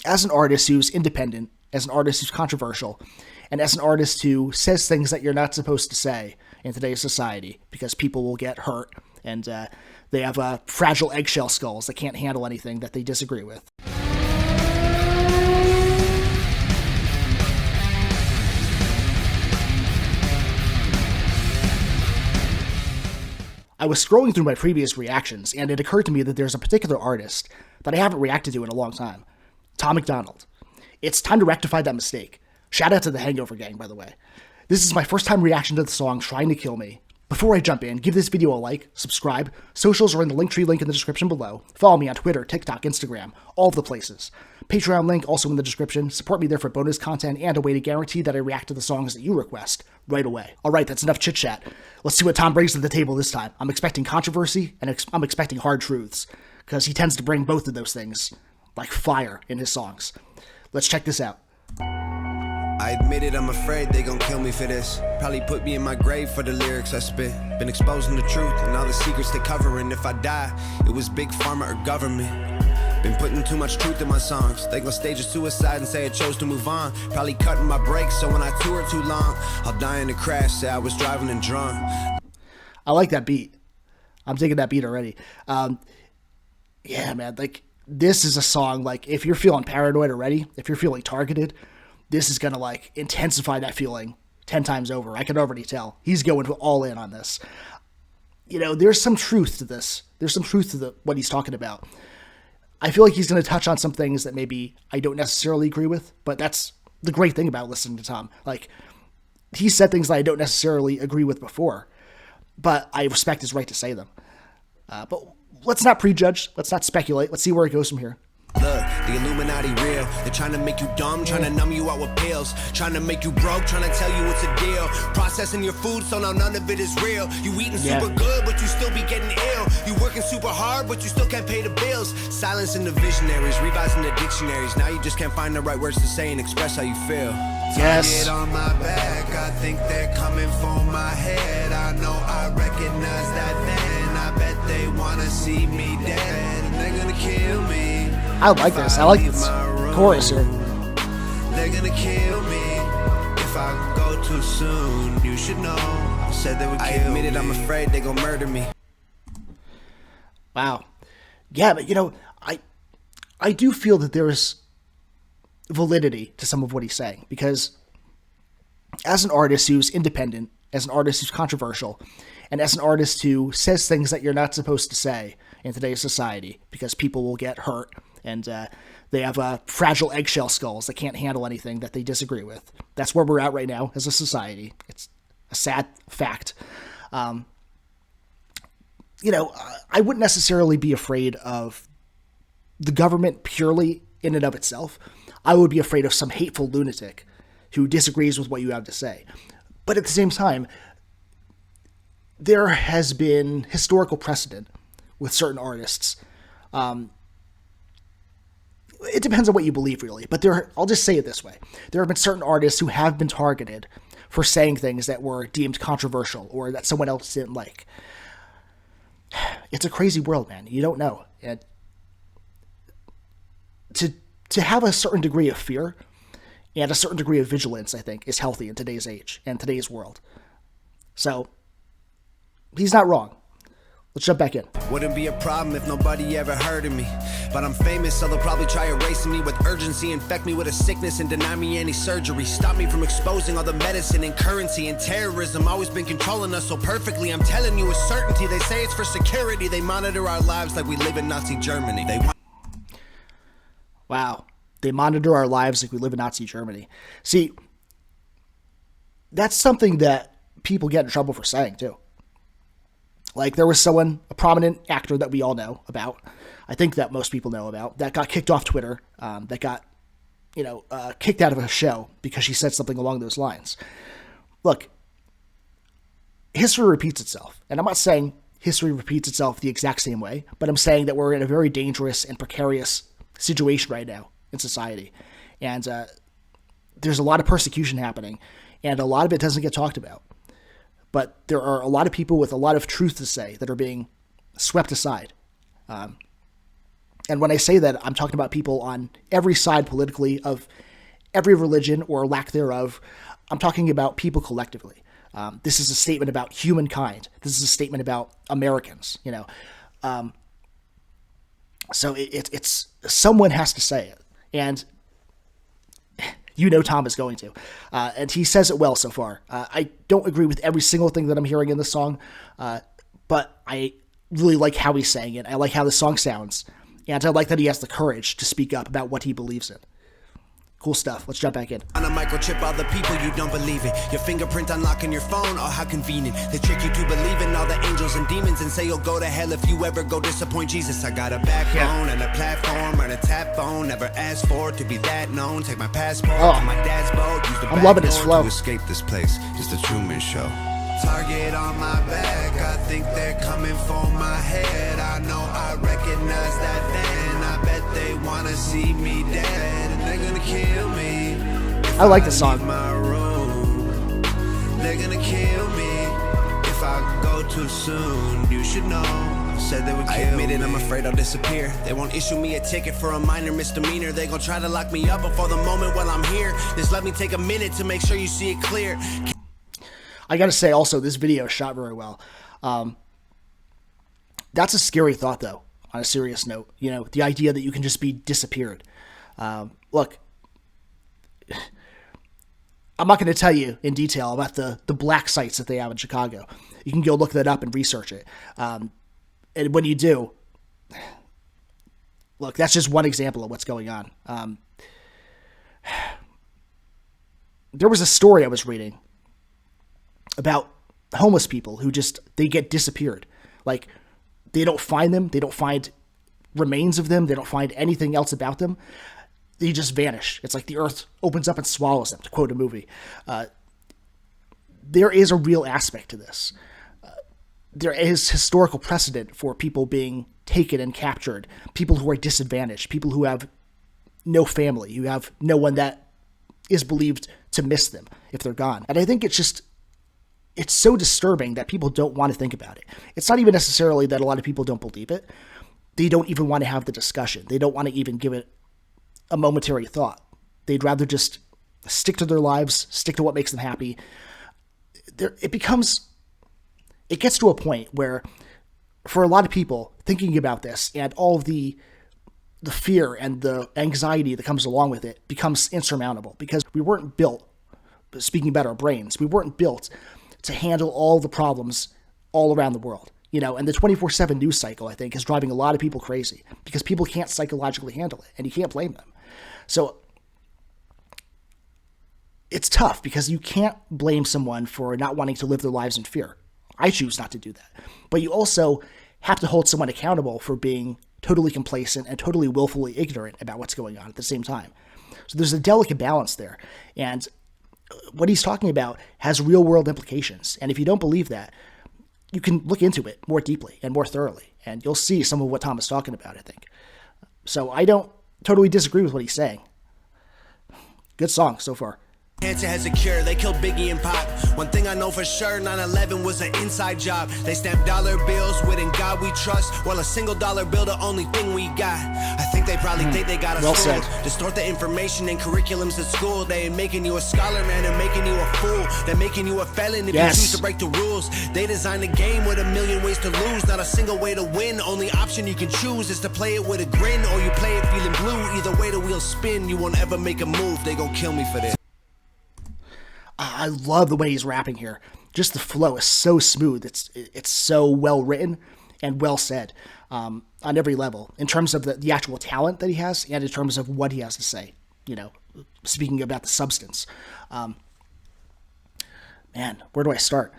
as an artist who's independent, as an artist who's controversial, and as an artist who says things that you're not supposed to say in today's society because people will get hurt and they have fragile eggshell skulls that can't handle anything that they disagree with. I was scrolling through my previous reactions, and it occurred to me that there's a particular artist that I haven't reacted to in a long time. Tom MacDonald. It's time to rectify that mistake. Shout out to the Hangover Gang, by the way. This is my first time reaction to the song Trying to Kill Me. Before I jump in, give this video a like, subscribe, socials are in the Linktree link in the description below, follow me on Twitter, TikTok, Instagram, all of the places. Patreon link also in the description, support me there for bonus content and a way to guarantee that I react to the songs that you request right away. Alright, that's enough chit chat. Let's see what Tom brings to the table this time. I'm expecting controversy, and I'm expecting hard truths, because he tends to bring both of those things like fire in his songs. Let's check this out. I admit it, I'm afraid they gon' kill me for this. Probably put me in my grave for the lyrics I spit. Been exposing the truth and all the secrets they covering. If I die, it was big pharma or government. Been putting too much truth in my songs. They gon' stage a suicide and say I chose to move on. Probably cutting my brakes so when I tour too long, I'll die in a crash, say I was driving and drunk. I like that beat. I'm taking that beat already. Yeah, man, like, this is a song, like, if you're feeling paranoid already, if you're feeling targeted, this is going to, like, intensify that feeling 10 times over. I can already tell. He's going all in on this. You know, there's some truth to this. There's some truth to what he's talking about. I feel like he's going to touch on some things that maybe I don't necessarily agree with, but that's the great thing about listening to Tom. Like, he said things that I don't necessarily agree with before, but I respect his right to say them. But let's not prejudge. Let's not speculate. Let's see where it goes from here. Look, the Illuminati real. They're trying to make you dumb, trying to numb you out with pills, trying to make you broke, trying to tell you it's a deal. Processing your food so now none of it is real. You eating super good, but you still be getting ill. You working super hard, but you still can't pay the bills. Silencing the visionaries, revising the dictionaries. Now you just can't find the right words to say and express how you feel. Yes. Target on my back, I think they're coming for my head. I know I recognize that then. I bet they wanna see me dead. They're gonna kill me. I like this. I like this chorus here. They're gonna kill me if I go too soon. You should know. Said they would kill me. I admit it, I'm afraid they gonna murder me. Wow. Yeah, but you know, I do feel that there is validity to some of what he's saying, because as an artist who's independent, as an artist who's controversial, and as an artist who says things that you're not supposed to say in today's society because people will get hurt and they have fragile eggshell skulls that can't handle anything that they disagree with. That's where we're at right now as a society. It's a sad fact. You know, I wouldn't necessarily be afraid of the government purely in and of itself. I would be afraid of some hateful lunatic who disagrees with what you have to say. But at the same time, there has been historical precedent with certain artists. It depends on what you believe, really. But I'll just say it this way. There have been certain artists who have been targeted for saying things that were deemed controversial or that someone else didn't like. It's a crazy world, man. You don't know. And to have a certain degree of fear and a certain degree of vigilance, I think, is healthy in today's age and today's world. So, he's not wrong. Let's jump back in. Wouldn't be a problem if nobody ever heard of me. But I'm famous, so they'll probably try erasing me with urgency, infect me with a sickness and deny me any surgery. Stop me from exposing all the medicine and currency and terrorism. Always been controlling us so perfectly. I'm telling you with certainty. They say it's for security. They monitor our lives like we live in Nazi Germany. Wow. They monitor our lives like we live in Nazi Germany. See, that's something that people get in trouble for saying, too. Like, there was someone, a prominent actor that we all know about, I think that most people know about, that got kicked off Twitter, that got, kicked out of a show because she said something along those lines. Look, history repeats itself. And I'm not saying history repeats itself the exact same way, but I'm saying that we're in a very dangerous and precarious situation right now in society. And there's a lot of persecution happening, and a lot of it doesn't get talked about. But there are a lot of people with a lot of truth to say that are being swept aside. And when I say that, I'm talking about people on every side politically of every religion or lack thereof. I'm talking about people collectively. This is a statement about humankind. This is a statement about Americans, you know. So it's someone has to say it. And you know Tom is going to. And he says it well so far. I don't agree with every single thing that I'm hearing in the song, but I really like how he's saying it. I like how the song sounds. And I like that he has the courage to speak up about what he believes in. Cool stuff. Let's jump back in. On a microchip, all the people you don't believe it. Your fingerprint unlocking your phone, oh how convenient. They trick you to believe in all the angels and demons and say you'll go to hell if you ever go disappoint Jesus. I got a backbone and a platform and a tap phone. Never asked for it to be that known. Take my passport on my dad's boat. Use the I'm loving his flow. to escape this place. Just a Truman Show. Target on my back. I think they're coming for my head. I know I recognize that then. I bet they wanna see me dead. And they're gonna kill me. I like the song. My room. They're gonna kill me if I go too soon. You should know. Said they would kill me. I admit it, I'm afraid I'll disappear. They won't issue me a ticket for a minor misdemeanor. They gon' try to lock me up before the moment while I'm here. Just let me take a minute to make sure you see it clear. I gotta say also, this video is shot very well. That's a scary thought though, on a serious note. You know, the idea that you can just be disappeared. Look, I'm not going to tell you in detail about the black sites that they have in Chicago. You can go look that up and research it. And when you do, look, that's just one example of what's going on. There was a story I was reading about homeless people who they get disappeared. Like, they don't find them. They don't find remains of them. They don't find anything else about them. They just vanish. It's like the earth opens up and swallows them, to quote a movie. There is a real aspect to this. There is historical precedent for people being taken and captured, people who are disadvantaged, people who have no family, who have no one that is believed to miss them if they're gone. And I think it's so disturbing that people don't want to think about it. It's not even necessarily that a lot of people don't believe it. They don't even want to have the discussion. They don't want to even give it a momentary thought. They'd rather just stick to their lives, stick to what makes them happy. It gets to a point where, for a lot of people, thinking about this and all of the fear and the anxiety that comes along with it becomes insurmountable, because we weren't built, speaking about our brains, we weren't built to handle all the problems all around the world. You know, and the 24/7 news cycle, I think, is driving a lot of people crazy because people can't psychologically handle it, and you can't blame them. So it's tough because you can't blame someone for not wanting to live their lives in fear. I choose not to do that. But you also have to hold someone accountable for being totally complacent and totally willfully ignorant about what's going on at the same time. So there's a delicate balance there. And what he's talking about has real world implications. And if you don't believe that, you can look into it more deeply and more thoroughly, and you'll see some of what Tom is talking about, I think. So I don't totally disagree with what he's saying. Good song so far. Cancer has a cure, they killed Biggie and Pop. One thing I know for sure, 9/11 was an inside job. They stamped dollar bills with "In God We Trust," while a single dollar bill the only thing we got. I think they probably think they got us fooled. Distort the information in curriculums at school. They ain't making you a scholar, man, they're making you a fool. They're making you a felon if you choose to break the rules. They designed a game with a million ways to lose, not a single way to win. Only option you can choose is to play it with a grin, or you play it feeling blue. Either way the wheels spin, you won't ever make a move. They gon' kill me for this. I love the way he's rapping here. Just the flow is so smooth. It's so well written and well said on every level, in terms of the actual talent that he has and in terms of what he has to say. You know, speaking about the substance. Man, where do I start?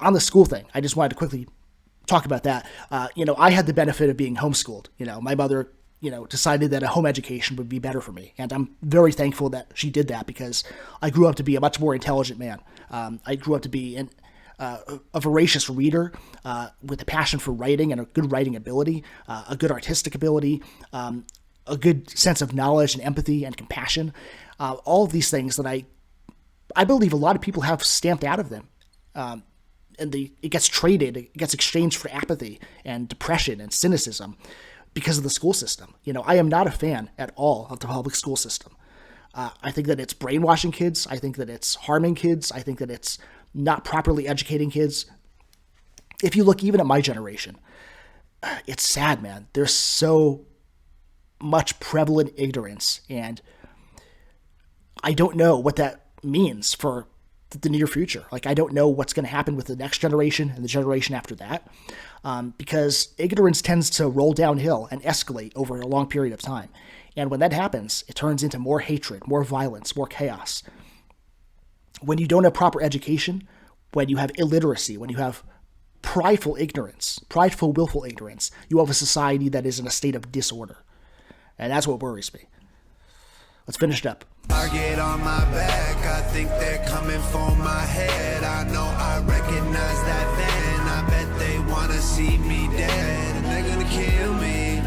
On the school thing, I just wanted to quickly talk about that. You know, I had the benefit of being homeschooled. You know, my mother, decided that a home education would be better for me. And I'm very thankful that she did that, because I grew up to be a much more intelligent man. I grew up to be a voracious reader with a passion for writing and a good writing ability, a good artistic ability, a good sense of knowledge and empathy and compassion. All of these things that I believe a lot of people have stamped out of them. And it gets traded, it gets exchanged for apathy and depression and cynicism. because of the school system. I am not a fan at all of the public school system. I think that it's brainwashing kids. I think that it's harming kids. I think that it's not properly educating kids. If you look even at my generation, it's sad, man. There's so much prevalent ignorance, and I don't know what that means for the near future. Like, I don't know what's going to happen with the next generation and the generation after that, because ignorance tends to roll downhill and escalate over a long period of time. And when that happens, it turns into more hatred, more violence, more chaos. When you don't have proper education, when you have illiteracy, when you have prideful ignorance, prideful, willful ignorance, you have a society that is in a state of disorder. And that's what worries me. Let's finish it up. Target on my back, I think they're coming for my head. I know I recognize that van. I bet they wanna see me dead. And they're gonna kill me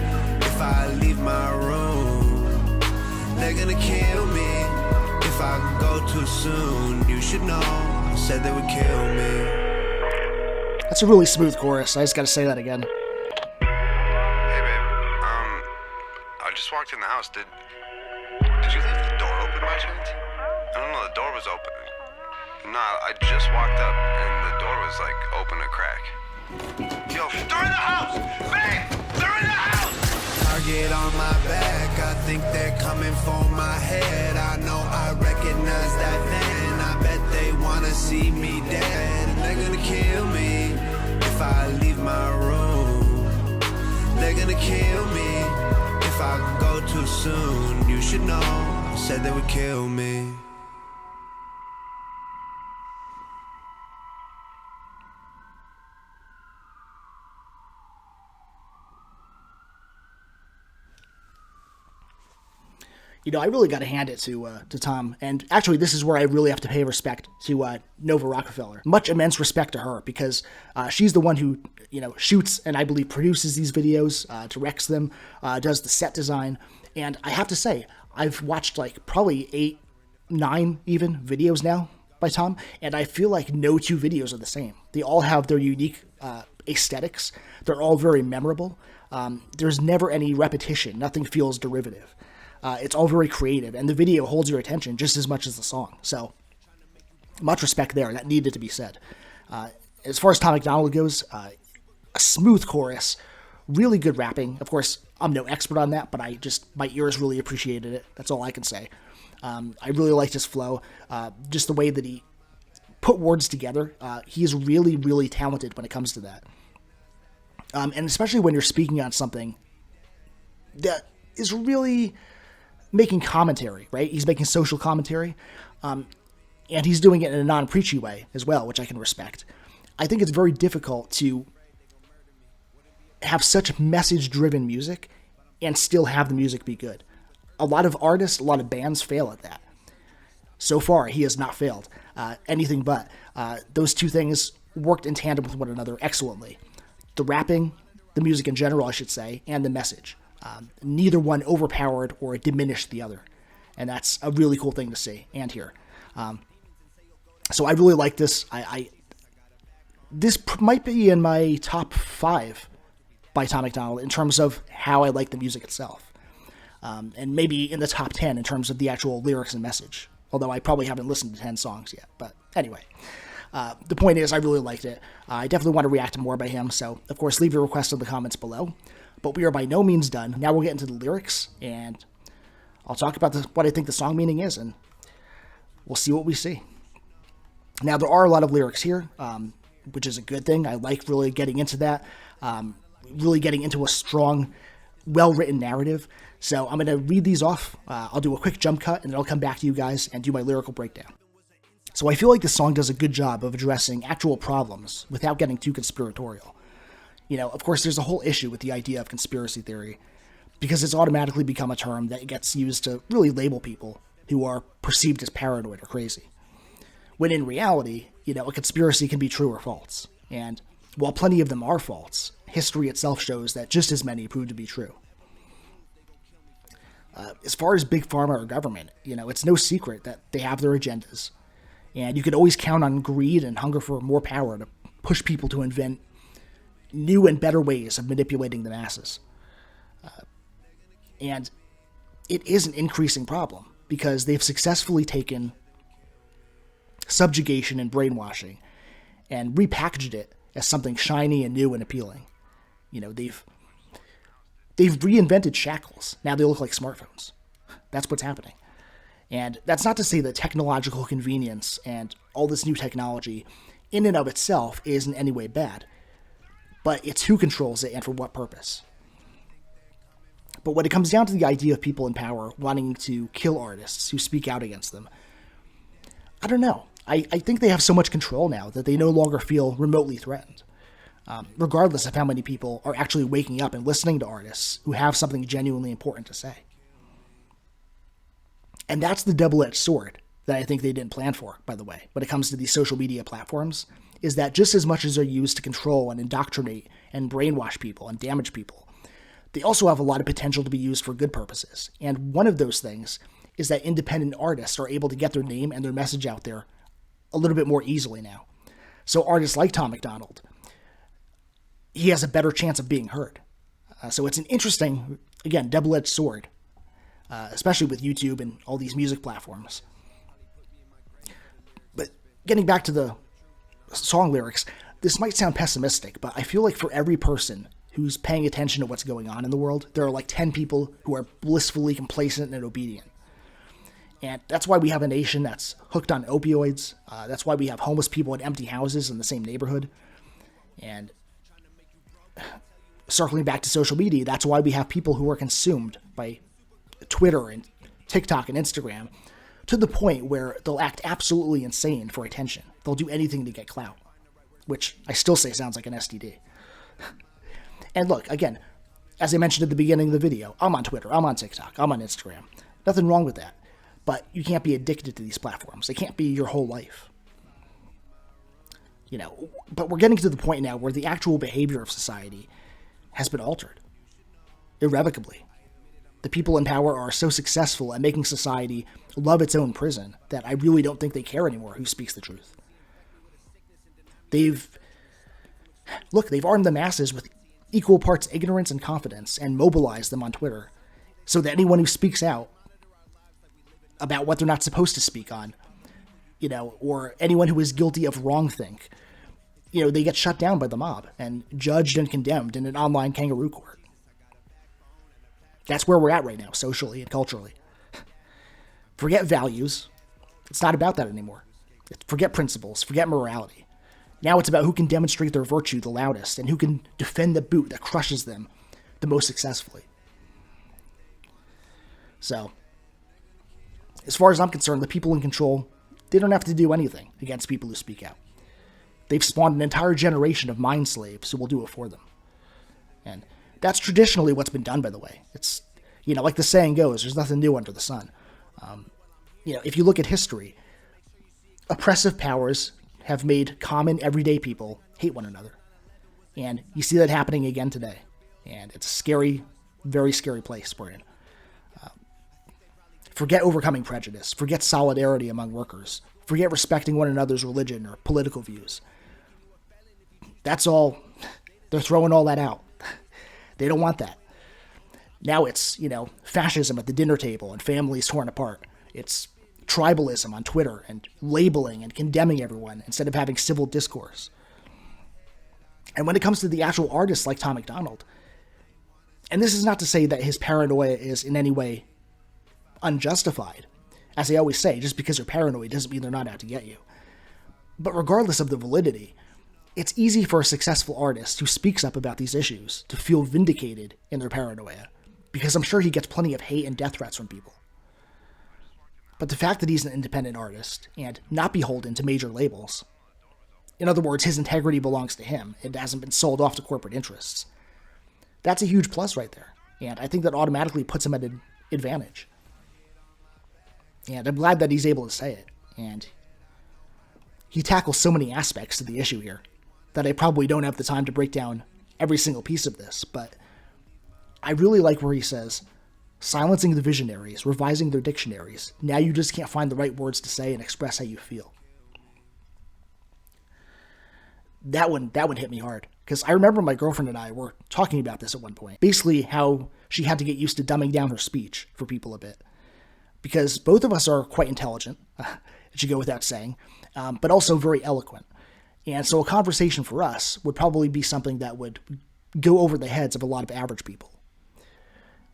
if I leave my room. They're gonna kill me if I go too soon. You should know, I said they would kill me. That's a really smooth chorus. I just gotta say that again. Hey babe, I just walked in the house. Did you leave the door open by chance? I don't know, the door was open. No, I just walked up and the door was like open a crack. Yo, they're in the house! Babe! They're in the house! Target on my back, I think they're coming for my head. I know I recognize that van. I bet they wanna see me dead. And they're gonna kill me if I leave my room. They're gonna kill me if I go too soon. You should know, I said they would kill me. I really got to hand it to Tom. And actually, this is where I really have to pay respect to Nova Rockefeller. Much immense respect to her, because she's the one who, shoots and I believe produces these videos, directs them, does the set design. And I have to say, I've watched like probably 8, 9 even videos now by Tom, and I feel like no two videos are the same. They all have their unique aesthetics. They're all very memorable. There's never any repetition. Nothing feels derivative. It's all very creative, and the video holds your attention just as much as the song. So, much respect there. That needed to be said. As far as Tom MacDonald goes, a smooth chorus, really good rapping. Of course, I'm no expert on that, but my ears really appreciated it. That's all I can say. I really liked his flow, just the way that he put words together. He is really, really talented when it comes to that. And especially when you're speaking on something that is really making commentary, right? He's making social commentary, and he's doing it in a non-preachy way as well, which I can respect. I think it's very difficult to have such message-driven music and still have the music be good. A lot of artists, a lot of bands fail at that. So far, he has not failed. Anything but. Those two things worked in tandem with one another excellently. The rapping, the music in general, I should say, and the message. Neither one overpowered or diminished the other. And that's a really cool thing to see and hear. So I really like this. This might be in my top 5 by Tom MacDonald in terms of how I like the music itself. And maybe in the top 10 in terms of the actual lyrics and message. Although I probably haven't listened to 10 songs yet. But anyway, the point is I really liked it. I definitely want to react to more by him. So, of course, leave your requests in the comments below. But we are by no means done. Now we'll get into the lyrics, and I'll talk about what I think the song meaning is, and we'll see what we see. Now, there are a lot of lyrics here, which is a good thing. I like really getting into that, really getting into a strong, well-written narrative. So I'm going to read these off. I'll do a quick jump cut, and then I'll come back to you guys and do my lyrical breakdown. So I feel like the song does a good job of addressing actual problems without getting too conspiratorial. Of course, there's a whole issue with the idea of conspiracy theory, because it's automatically become a term that gets used to really label people who are perceived as paranoid or crazy. When in reality, a conspiracy can be true or false. And while plenty of them are false, history itself shows that just as many prove to be true. As far as Big Pharma or government, it's no secret that they have their agendas. And you can always count on greed and hunger for more power to push people to invent new and better ways of manipulating the masses. And it is an increasing problem because they've successfully taken subjugation and brainwashing and repackaged it as something shiny and new and appealing. You know, they've reinvented shackles. Now they look like smartphones. That's what's happening. And that's not to say that technological convenience and all this new technology in and of itself is in any way bad. But it's who controls it and for what purpose. But when it comes down to the idea of people in power wanting to kill artists who speak out against them, I don't know. I think they have so much control now that they no longer feel remotely threatened, regardless of how many people are actually waking up and listening to artists who have something genuinely important to say. And that's the double-edged sword that I think they didn't plan for, by the way, when it comes to these social media platforms, is that just as much as they're used to control and indoctrinate and brainwash people and damage people, they also have a lot of potential to be used for good purposes. And one of those things is that independent artists are able to get their name and their message out there a little bit more easily now. So artists like Tom MacDonald, he has a better chance of being heard. So it's an interesting, again, double-edged sword, especially with YouTube and all these music platforms. But getting back to the song lyrics, this might sound pessimistic, but I feel like for every person who's paying attention to what's going on in the world, there are like 10 people who are blissfully complacent and obedient. And that's why we have a nation that's hooked on opioids. That's why we have homeless people in empty houses in the same neighborhood. And circling back to social media, that's why we have people who are consumed by Twitter and TikTok and Instagram to the point where they'll act absolutely insane for attention. They'll do anything to get clout, which I still say sounds like an STD. And look, again, as I mentioned at the beginning of the video, I'm on Twitter, I'm on TikTok, I'm on Instagram. Nothing wrong with that. But you can't be addicted to these platforms. They can't be your whole life. You know, but we're getting to the point now where the actual behavior of society has been altered irrevocably. The people in power are so successful at making society love its own prison that I really don't think they care anymore who speaks the truth. They've armed the masses with equal parts ignorance and confidence and mobilized them on Twitter so that anyone who speaks out about what they're not supposed to speak on, you know, or anyone who is guilty of wrongthink, you know, they get shut down by the mob and judged and condemned in an online kangaroo court. That's where we're at right now, socially and culturally. Forget values. It's not about that anymore. Forget principles. Forget morality. Now it's about who can demonstrate their virtue the loudest and who can defend the boot that crushes them the most successfully. So, as far as I'm concerned, the people in control, they don't have to do anything against people who speak out. They've spawned an entire generation of mind slaves who will do it for them. And that's traditionally what's been done, by the way. It's, you know, like the saying goes, there's nothing new under the sun. You know, if you look at history, oppressive powers have made common everyday people hate one another. And you see that happening again today. And it's a scary, very scary place we're in. Forget overcoming prejudice. Forget solidarity among workers. Forget respecting one another's religion or political views. That's all. They're throwing all that out. They don't want that. Now it's, you know, fascism at the dinner table and families torn apart. It's tribalism on Twitter and labeling and condemning everyone instead of having civil discourse. And when it comes to the actual artists like Tom MacDonald, and this is not to say that his paranoia is in any way unjustified. As I always say, just because you're paranoid doesn't mean they're not out to get you. But regardless of the validity, it's easy for a successful artist who speaks up about these issues to feel vindicated in their paranoia, because I'm sure he gets plenty of hate and death threats from people. But the fact that he's an independent artist and not beholden to major labels, in other words, his integrity belongs to him and hasn't been sold off to corporate interests, that's a huge plus right there. And I think that automatically puts him at an advantage. And I'm glad that he's able to say it. And he tackles so many aspects to the issue here that I probably don't have the time to break down every single piece of this. But I really like where he says, silencing the visionaries, revising their dictionaries. Now you just can't find the right words to say and express how you feel. That one hit me hard. Because I remember my girlfriend and I were talking about this at one point. Basically how she had to get used to dumbing down her speech for people a bit. Because both of us are quite intelligent, it should go without saying, but also very eloquent. And so a conversation for us would probably be something that would go over the heads of a lot of average people.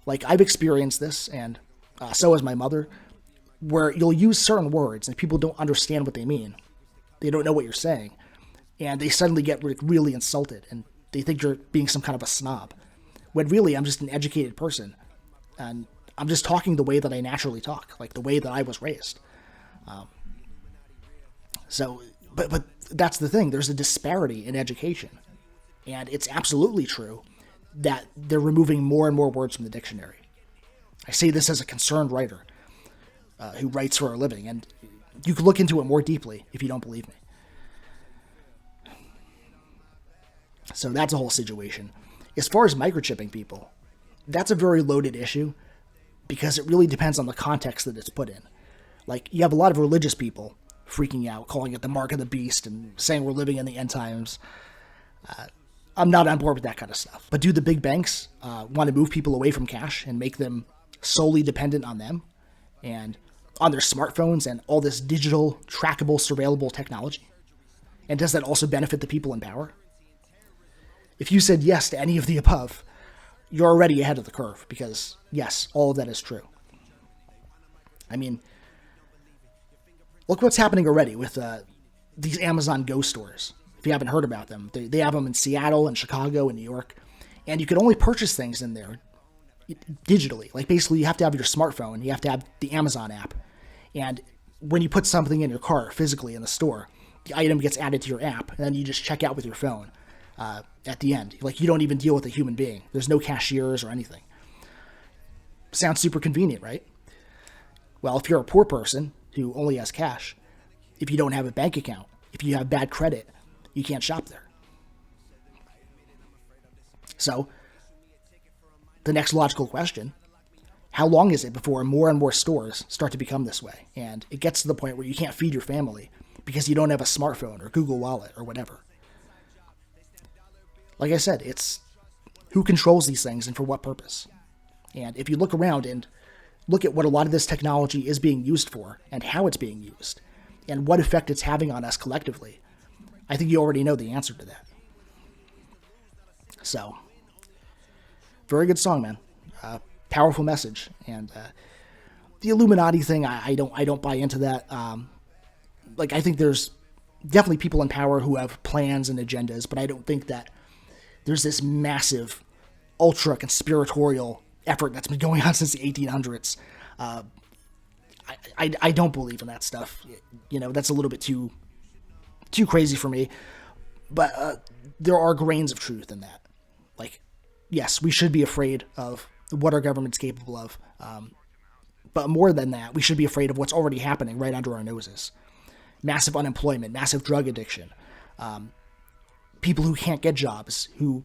Like, I've experienced this, and so has my mother, where you'll use certain words and people don't understand what they mean. They don't know what you're saying. And they suddenly get really insulted, and they think you're being some kind of a snob. When really, I'm just an educated person. And I'm just talking the way that I naturally talk, like the way that I was raised. But that's the thing. There's a disparity in education. And it's absolutely true that they're removing more and more words from the dictionary. I say this as a concerned writer who writes for a living, and you can look into it more deeply if you don't believe me. So that's a whole situation. As far as microchipping people, that's a very loaded issue because it really depends on the context that it's put in. Like, you have a lot of religious people freaking out, calling it the mark of the beast and saying we're living in the end times. I'm not on board with that kind of stuff. But do the big banks want to move people away from cash and make them solely dependent on them and on their smartphones and all this digital, trackable, surveillable technology? And does that also benefit the people in power? If you said yes to any of the above, you're already ahead of the curve because, yes, all of that is true. I mean, look what's happening already with these Amazon Go stores. If you haven't heard about them, they have them in Seattle and Chicago and New York, and you can only purchase things in there digitally. Like, basically, you have to have your smartphone, you have to have the Amazon app, and when you put something in your cart physically in the store, the item gets added to your app, and then you just check out with your phone at the end. Like, you don't even deal with a human being. There's no cashiers or anything. Sounds super convenient, right? Well, if you're a poor person who only has cash, if you don't have a bank account, if you have bad credit, you can't shop there. So, the next logical question, how long is it before more and more stores start to become this way? And it gets to the point where you can't feed your family because you don't have a smartphone or Google Wallet or whatever. Like I said, it's who controls these things and for what purpose. And if you look around and look at what a lot of this technology is being used for and how it's being used and what effect it's having on us collectively, I think you already know the answer to that. So, very good song, man. Powerful message. And the Illuminati thing, I don't buy into that. I think there's definitely people in power who have plans and agendas, but I don't think that there's this massive, ultra conspiratorial effort that's been going on since the 1800s. I don't believe in that stuff. You know, that's a little bit too crazy for me. But there are grains of truth in that. Like, yes, we should be afraid of what our government's capable of. But more than that, we should be afraid of what's already happening right under our noses. Massive unemployment, massive drug addiction, people who can't get jobs, who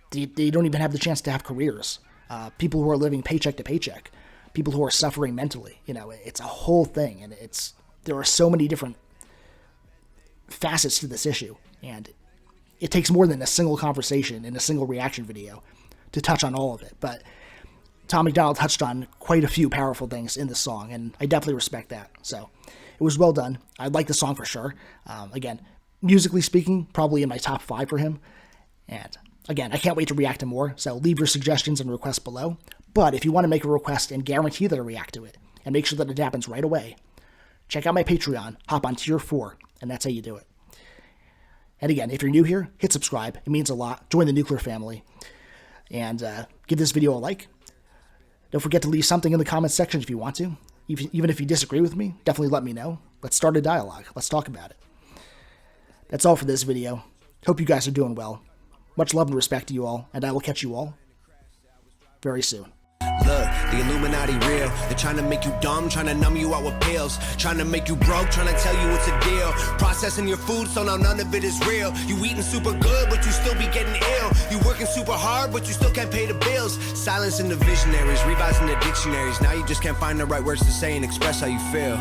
they don't even have the chance to have careers, people who are living paycheck to paycheck, people who are suffering mentally. You know, it's a whole thing, and there are so many different facets to this issue, and it takes more than a single conversation and a single reaction video to touch on all of it. But Tom MacDonald touched on quite a few powerful things in this song, and I definitely respect that. So it was well done. I like the song for sure. Again, musically speaking, probably in my top 5 for him. And again, I can't wait to react to more, so leave your suggestions and requests below. But if you want to make a request and guarantee that I react to it, and make sure that it happens right away, check out my Patreon, hop on tier 4, and that's how you do it. And again, if you're new here, hit subscribe. It means a lot. Join the nuclear family. And give this video a like. Don't forget to leave something in the comments section if you want to. Even if you disagree with me, definitely let me know. Let's start a dialogue. Let's talk about it. That's all for this video. Hope you guys are doing well. Much love and respect to you all, and I will catch you all very soon. Look, the Illuminati real. They're trying to make you dumb, trying to numb you out with pills, trying to make you broke, trying to tell you it's a deal. Processing your food so now none of it is real. You eating super good, but you still be getting ill. You working super hard, but you still can't pay the bills. Silencing the visionaries, revising the dictionaries. Now you just can't find the right words to say and express how you feel.